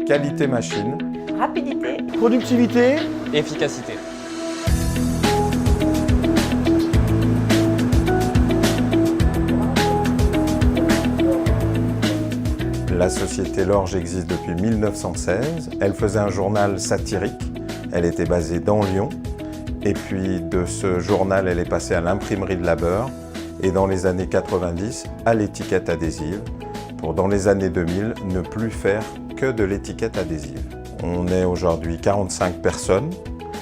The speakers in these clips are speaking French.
Qualité machine, Rapidité, Productivité, Efficacité. la société Lorge existe depuis 1916. Elle faisait un journal satirique. Elle était basée dans Lyon. Et puis de ce journal, elle est passée à l'imprimerie de labeur. Et dans les années 90, à l'étiquette adhésive. Pour dans les années 2000, ne plus faire que de l'étiquette adhésive. On est aujourd'hui 45 personnes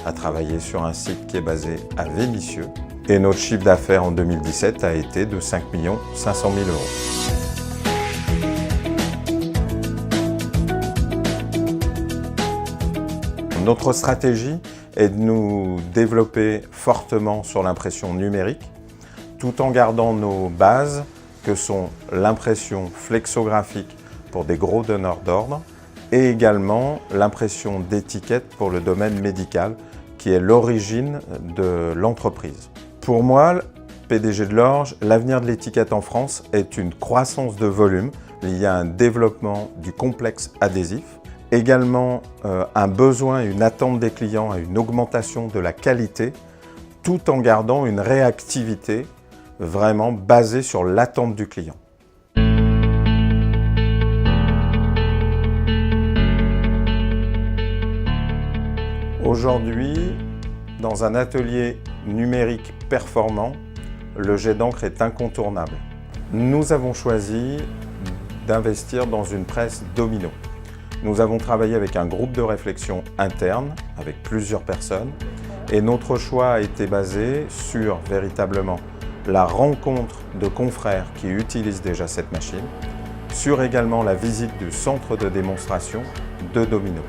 à travailler sur un site qui est basé à Vénissieux. Et notre chiffre d'affaires en 2017 a été de 5 500 000 €. Notre stratégie est de nous développer fortement sur l'impression numérique, tout en gardant nos bases, que sont l'impression flexographique pour des gros donneurs d'ordre, et également l'impression d'étiquettes pour le domaine médical, qui est l'origine de l'entreprise. Pour moi, PDG de Lorge, l'avenir de l'étiquette en France est une croissance de volume liée à un développement du complexe adhésif, également un besoin et une attente des clients à une augmentation de la qualité, tout en gardant une réactivité vraiment basée sur l'attente du client. Aujourd'hui, dans un atelier numérique performant, le jet d'encre est incontournable. Nous avons choisi d'investir dans une presse Domino. Nous avons travaillé avec un groupe de réflexion interne, avec plusieurs personnes, et notre choix a été basé sur véritablement la rencontre de confrères qui utilisent déjà cette machine, sur également la visite du centre de démonstration de Domino.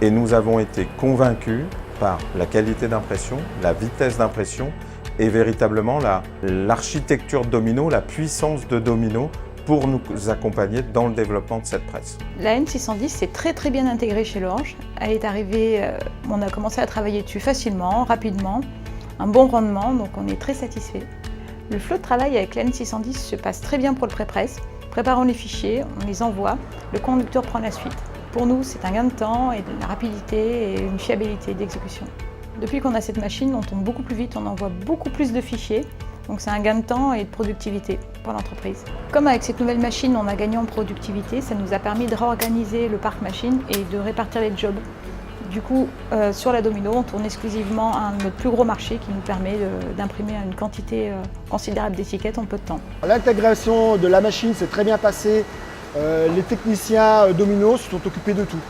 Et nous avons été convaincus par la qualité d'impression, la vitesse d'impression et véritablement l'architecture de Domino, la puissance de Domino pour nous accompagner dans le développement de cette presse. la N610 s'est très bien intégrée chez Lorge. Elle est arrivée, on a commencé à travailler dessus facilement, rapidement, un bon rendement, donc on est très satisfait. Le flot de travail avec la N610 se passe très bien pour le pré-presse. Préparons les fichiers, on les envoie, le conducteur prend la suite. Pour nous, c'est un gain de temps et de la rapidité et une fiabilité d'exécution. Depuis qu'on a cette machine, on tourne beaucoup plus vite, on envoie beaucoup plus de fichiers. Donc c'est un gain de temps et de productivité pour l'entreprise. Comme avec cette nouvelle machine, on a gagné en productivité, ça nous a permis de réorganiser le parc machine et de répartir les jobs. Du coup, sur la Domino, on tourne exclusivement à notre plus gros marché qui nous permet d'imprimer une quantité considérable d'étiquettes en peu de temps. l'intégration de la machine s'est très bien passée. Les techniciens Domino se sont occupés de tout.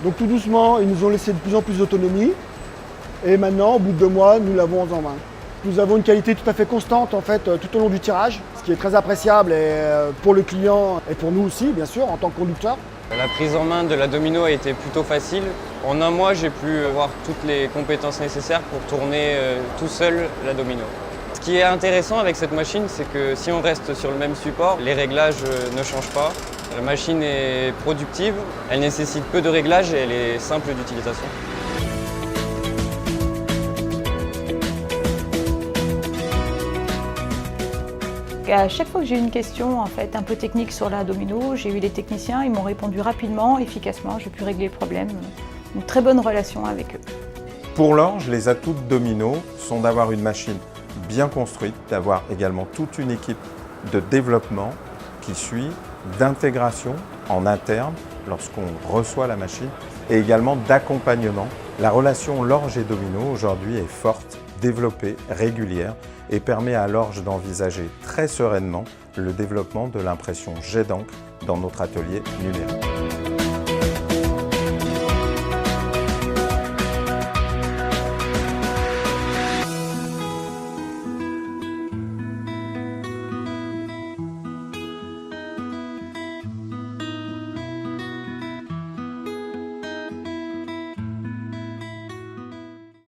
Donc tout doucement, ils nous ont laissé de plus en plus d'autonomie. Et maintenant, au bout de 2 mois, nous l'avons en main. Nous avons une qualité tout à fait constante en fait, tout au long du tirage, ce qui est très appréciable pour le client et pour nous aussi, bien sûr, en tant que conducteur. La prise en main de la Domino a été plutôt facile. En 1 mois, j'ai pu avoir toutes les compétences nécessaires pour tourner tout seul la Domino. Ce qui est intéressant avec cette machine, c'est que si on reste sur le même support, les réglages ne changent pas. La machine est productive, elle nécessite peu de réglages et elle est simple d'utilisation. À chaque fois que j'ai eu une question en fait, un peu technique sur la Domino, j'ai eu les techniciens, ils m'ont répondu rapidement, efficacement, j'ai pu régler le problème. Une très bonne relation avec eux. Pour Lorge, les atouts de Domino sont d'avoir une machine bien construite, d'avoir également toute une équipe de développement qui suit, d'intégration en interne lorsqu'on reçoit la machine et également d'accompagnement. La relation Lorge et Domino aujourd'hui est forte, développée, régulière et permet à Lorge d'envisager très sereinement le développement de l'impression jet d'encre dans notre atelier numérique.